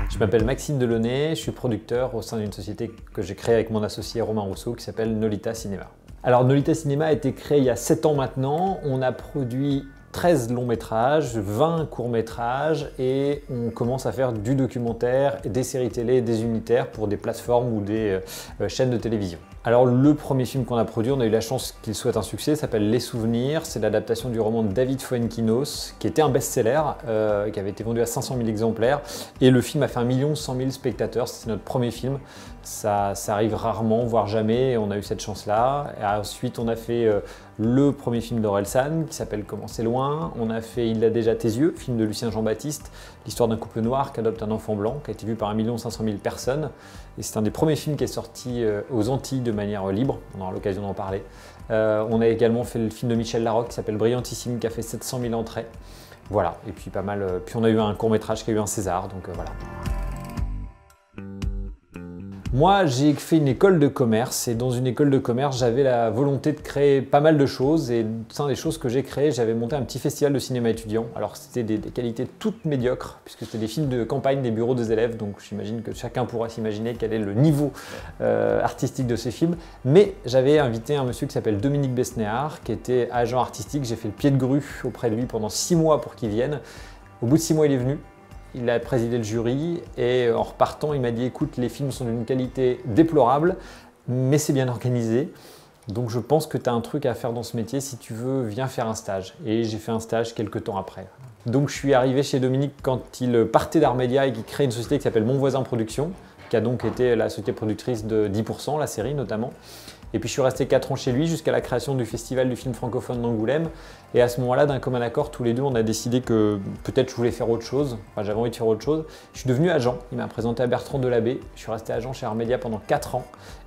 Je m'appelle Maxime Delaunay, je suis producteur au sein d'une société que j'ai créée avec mon associé Romain Rousseau qui s'appelle Nolita Cinéma. Alors Nolita Cinéma a été créé il y a 7 ans maintenant, on a produit 13 longs métrages, 20 courts métrages et on commence à faire du documentaire, des séries télé, des unitaires pour des plateformes ou des chaînes de télévision. Alors le premier film qu'on a produit, on a eu la chance qu'il soit un succès, s'appelle Les Souvenirs, c'est l'adaptation du roman de David Fuenquinos qui était un best-seller, qui avait été vendu à 500 000 exemplaires et le film a fait 1 100 000 spectateurs, c'est notre premier film, ça arrive rarement, voire jamais, et on a eu cette chance-là. Et ensuite on a fait le premier film d'Orelsan qui s'appelle Comment c'est loin, on a fait Il a déjà tes yeux, film de Lucien Jean-Baptiste, l'histoire d'un couple noir qui adopte un enfant blanc, qui a été vu par 1 500 000 personnes, et c'est un des premiers films qui est sorti aux Antilles de manière libre, on aura l'occasion d'en parler. On a également fait le film de Michel Larocque qui s'appelle Brillantissime, qui a fait 700 000 entrées. Voilà, et puis pas mal. Puis on a eu un court-métrage qui a eu un César, donc voilà. Moi, j'ai fait une école de commerce et dans une école de commerce, j'avais la volonté de créer pas mal de choses et au sein des choses que j'ai créées, j'avais monté un petit festival de cinéma étudiant. Alors c'était des qualités toutes médiocres puisque c'était des films de campagne des bureaux des élèves, donc j'imagine que chacun pourra s'imaginer quel est le niveau artistique de ces films. Mais j'avais invité un monsieur qui s'appelle Dominique Besnéard, qui était agent artistique. J'ai fait le pied de grue auprès de lui pendant 6 mois pour qu'il vienne. Au bout de 6 mois, il est venu. Il a présidé le jury et en repartant, il m'a dit « Écoute, les films sont d'une qualité déplorable, mais c'est bien organisé. Donc je pense que tu as un truc à faire dans ce métier. Si tu veux, viens faire un stage. » Et j'ai fait un stage quelques temps après. Donc je suis arrivé chez Dominique quand il partait d'Armédia et qu'il crée une société qui s'appelle Mon Voisin Production, qui a donc été la société productrice de 10%, la série notamment. Et puis je suis resté 4 ans chez lui jusqu'à la création du Festival du film francophone d'Angoulême. Et à ce moment-là, d'un commun accord, tous les deux, on a décidé que peut-être je voulais faire autre chose. Enfin, j'avais envie de faire autre chose. Je suis devenu agent. Il m'a présenté à Bertrand Delabé. Je suis resté agent chez Armédia pendant 4 ans.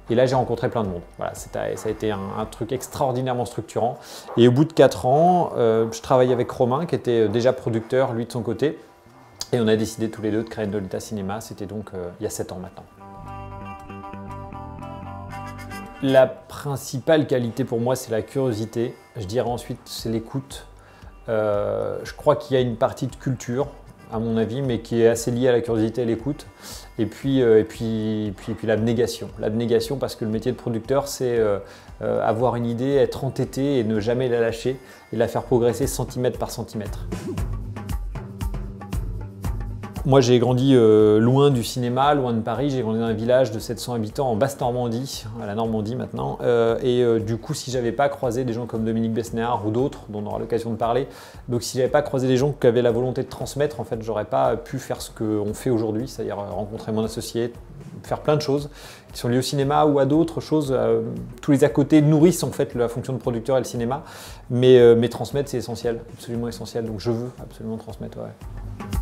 Et là, j'ai rencontré plein de monde. Voilà, ça a été un truc extraordinairement structurant. Et au bout de 4 ans, je travaillais avec Romain, qui était déjà producteur, lui de son côté. Et on a décidé tous les deux de créer Nolita Cinéma. C'était donc il y a 7 ans maintenant. La principale qualité pour moi, c'est la curiosité. Je dirais ensuite, c'est l'écoute. Je crois qu'il y a une partie de culture, à mon avis, mais qui est assez liée à la curiosité et l'écoute. Et puis l'abnégation. L'abnégation parce que le métier de producteur, c'est avoir une idée, être entêté et ne jamais la lâcher et la faire progresser centimètre par centimètre. Moi, j'ai grandi loin du cinéma, loin de Paris. J'ai grandi dans un village de 700 habitants en Basse-Normandie, à la Normandie maintenant. Du coup, si j'avais pas croisé des gens comme Dominique Besnéard ou d'autres, dont on aura l'occasion de parler, donc si j'avais pas croisé des gens qui avaient la volonté de transmettre, en fait, j'aurais pas pu faire ce qu'on fait aujourd'hui, c'est-à-dire rencontrer mon associé, faire plein de choses qui sont liées au cinéma ou à d'autres choses. Tous les à côté nourrissent en fait la fonction de producteur et le cinéma, mais transmettre, c'est essentiel, absolument essentiel. Donc je veux absolument transmettre. Ouais.